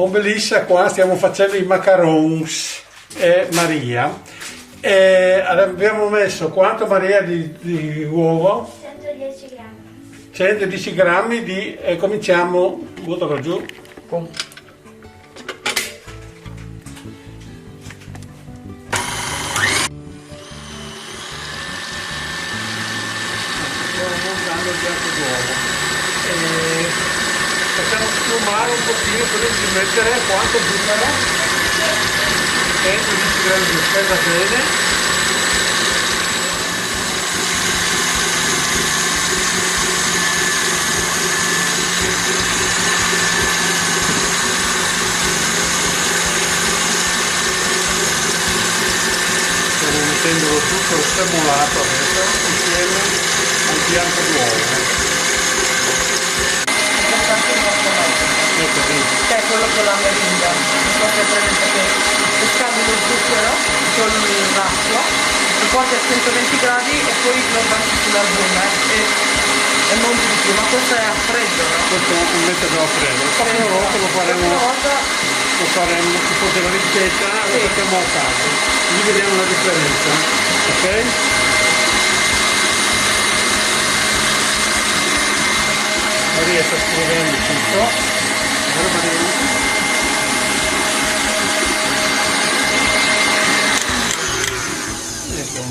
con Melissa qua stiamo facendo i macarons e Maria. Abbiamo messo quanto, Maria, di uovo? 110 grammi. 110 grammi di... cominciamo, buttalo giù. Pum. Stiamo montando il piatto d'uovo. Facciamo sfumare un pochino prima di mettere quanto zucchero? 110 grammi di zucchero, va bene. Stiamo mettendo lo zucchero semolato adesso insieme al bianco d'uovo. Che è quello con la merinda, non so se presente che scaldi lo zucchero con l'acqua, lo porti a 120 gradi e poi lo batti sull'album e non di più, ma questo è a freddo, no? Questo è un metodo a freddo, la prossima volta lo faremo tipo della ricetta, lo facciamo a casa, così vediamo la differenza, ok? Maria sta scrivendo tutto. Ecco.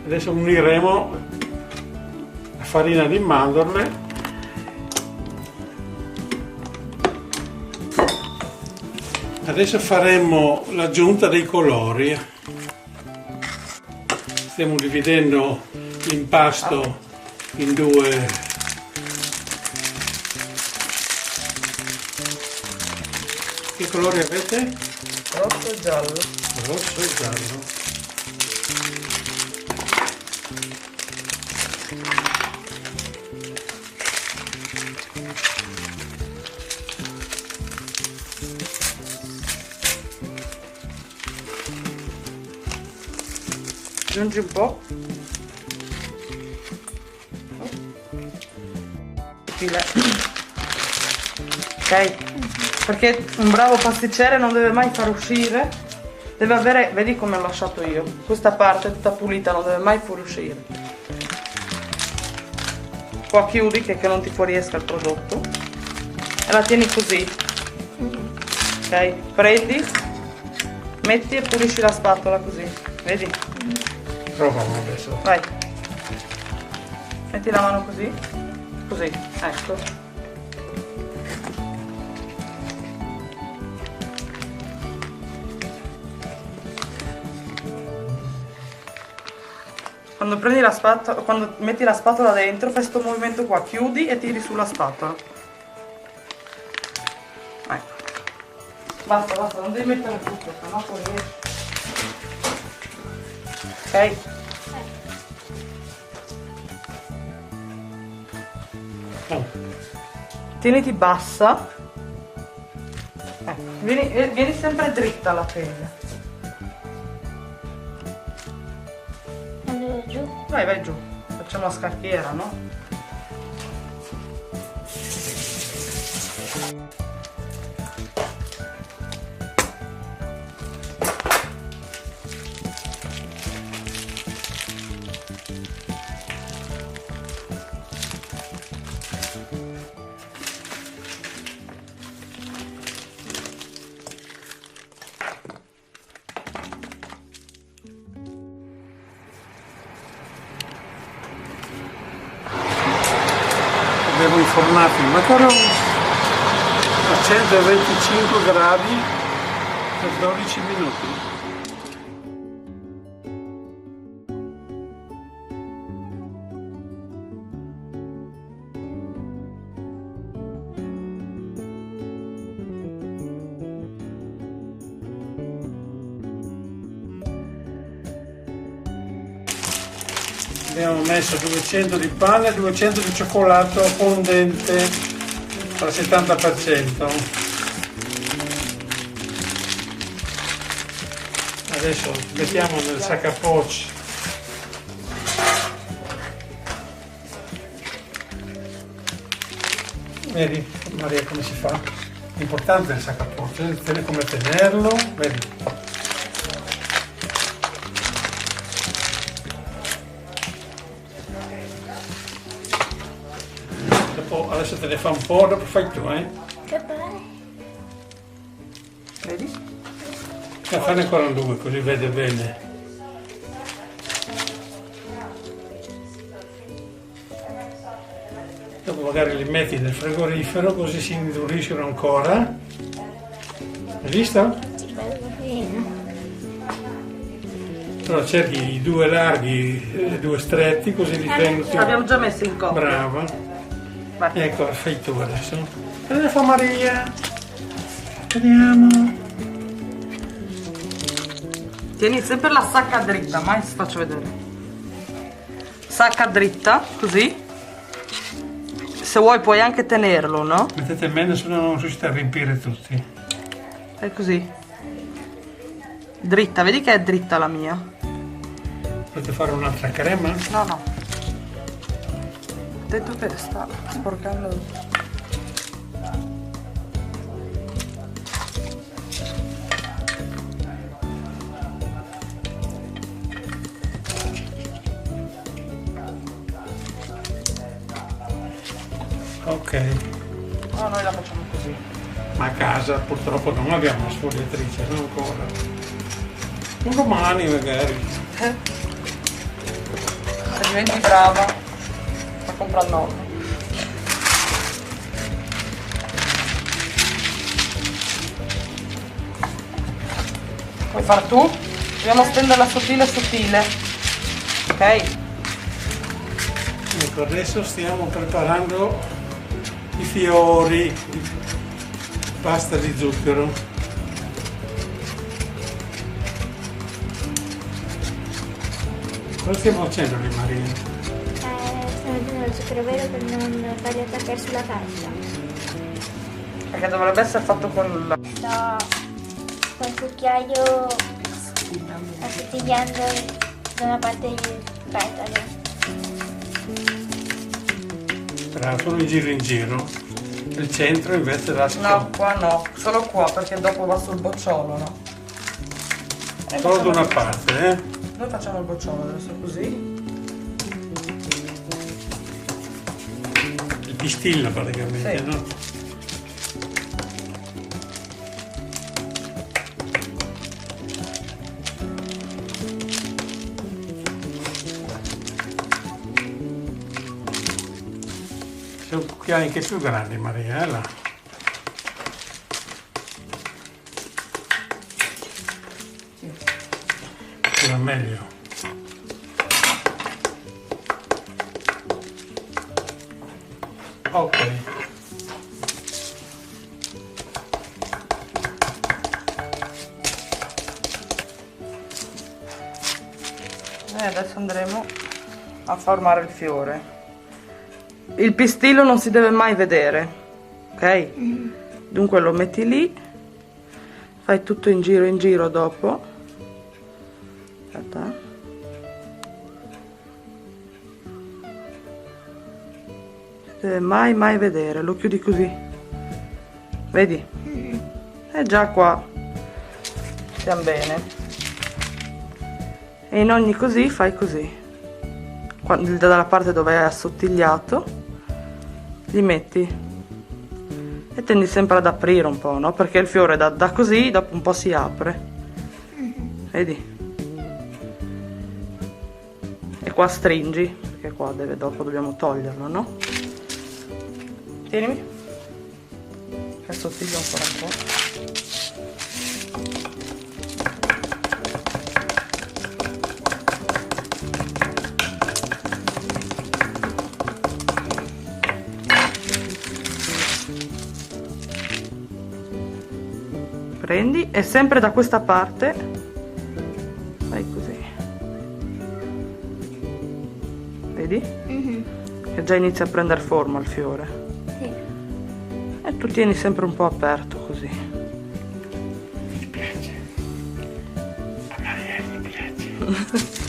Adesso uniremo la farina di mandorle adesso faremo l'aggiunta dei colori. Stiamo dividendo l'impasto in due. Che colori avete? Rosso e giallo. Rosso e giallo. Aggiungi un po'. Ok, perché un bravo pasticcere non deve mai far uscire, deve avere, vedi come ho lasciato io, questa parte tutta pulita non deve mai fuoriuscire. Qua chiudi che non ti fuoriesca il prodotto e la tieni così. Ok, prendi, metti e pulisci la spatola così, vedi? Proviamo adesso. Vai, metti la mano così, così, ecco. Quando prendi la spatola, quando metti la spatola dentro, fai questo movimento qua, chiudi e tiri sulla spatola. Ecco. Basta, non devi mettere tutto, sennò poi riesci. Ok? Tieniti bassa. Ecco. Vieni sempre dritta la teglia. Giù. Vai giù, facciamo la scacchiera, no? Abbiamo infornato i macaroni a 125 gradi per 12 minuti. Abbiamo messo 200 di panna e 200 di cioccolato fondente al 70%. Adesso mettiamo nel sac à poche Vedi Maria come si fa? L'importante è il sacco a posto, vedi come tenerlo, vedi. Dopo, adesso te ne fa un po', dopo fai tu, Che bello. Vedi? Fanne ancora due, così vede bene. Dopo magari li metti nel frigorifero così si induriscono ancora. Hai visto? Che bello fino. Allora cerchi i due larghi e i due stretti così li tengo tutti. L'abbiamo già messo in coppia. Brava. Vai. Ecco, fai tu adesso. Cosa fa Maria? Vediamo. Tieni sempre la sacca dritta, mai ti faccio vedere. Sacca dritta, così. Se vuoi puoi anche tenerlo, no? Mettete meno se no non riuscite a riempire tutti. Fai così. Dritta, vedi che è dritta la mia? Potete fare un'altra crema? No, no. Attento che sta sporcando. Ok. No, noi la facciamo così. Ma a casa purtroppo non abbiamo una sfogliatrice, non ancora. Un domani magari. Se diventi brava, la compra il nonno. Puoi far tu? Dobbiamo stenderla sottile sottile. Ok? Ecco, adesso stiamo preparando i fiori di pasta di zucchero. Cosa stiamo facendo lì, Maria? Sto mettendo il zucchero vero per non farli attaccare sulla carta. Perché dovrebbe essere fatto con la... Sto col cucchiaio assottigliando da una parte il petalo. Bravo, solo in giro. Il centro invece lascia No, qua no, solo qua perché dopo va sul bocciolo, no? solo da una parte, Noi facciamo il bocciolo adesso così. Il pistillo praticamente, Sì. no? Sono cucchiai anche più grandi, Maria, là. Era meglio. Ok. E adesso andremo a formare il fiore. Il pistillo non si deve mai vedere, ok? Dunque lo metti lì, fai tutto in giro dopo. Aspetta. Non si deve mai vedere, lo chiudi così. Vedi? E già qua stiamo bene. E in ogni così fai così. Dalla parte dove è assottigliato li metti e tendi sempre ad aprire un po', no? Perché il fiore da così dopo un po' si apre. Vedi? E qua stringi, perché qua dopo dobbiamo toglierlo, no? Tienimi. Che assottiglio ancora un po'. Prendi e sempre da questa parte fai così, vedi? Che già inizia a prendere forma il fiore. Sì. E tu tieni sempre un po' aperto così. Mi piace. A Maria mi piace.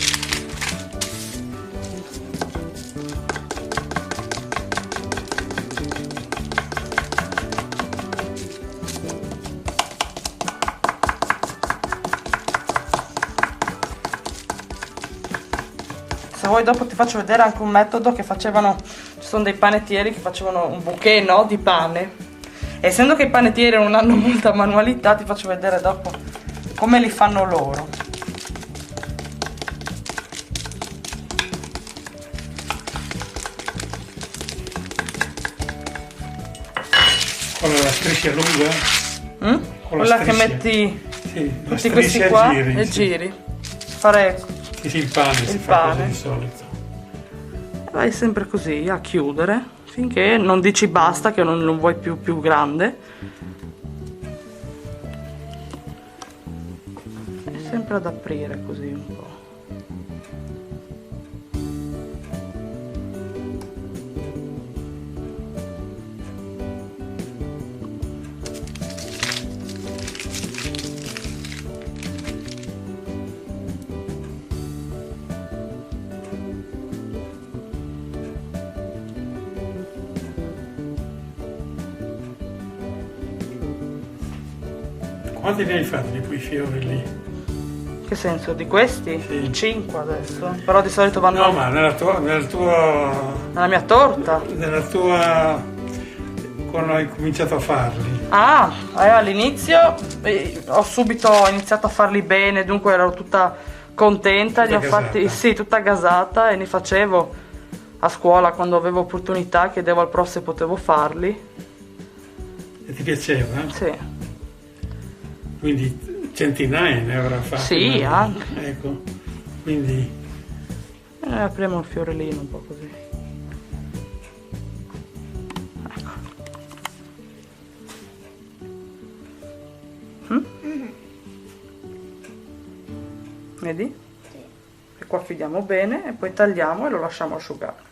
se vuoi dopo ti faccio vedere anche un metodo che facevano, ci sono dei panettieri che facevano un bouquet, no, di pane. E essendo che i panettieri non hanno molta manualità, ti faccio vedere dopo come li fanno loro. Con la striscia lunga? Quella che metti tutti questi qua e giri. Fare il pane, il si fa pane. così di solito. Vai sempre così a chiudere finché non dici basta, che non vuoi più grande. E sempre ad aprire così un po'. Quanti ne hai fatti di quei fiori lì? Che senso? Di questi? Sì. 5 adesso. Però di solito vanno No, ma nella mia torta. quando hai cominciato a farli. All'inizio ho subito iniziato a farli bene, dunque ero tutta contenta, Tutta li ho fatti, gasata. sì, tutta gasata, e li facevo a scuola quando avevo opportunità, chiedevo al prof se potevo farli. E ti piaceva? Sì. Quindi centinaia ne avrà fatti. Sì, ma- anche. Ecco, quindi Apriamo il fiorellino un po' così. Ecco. Vedi? E qua chiudiamo bene e poi tagliamo e lo lasciamo asciugare.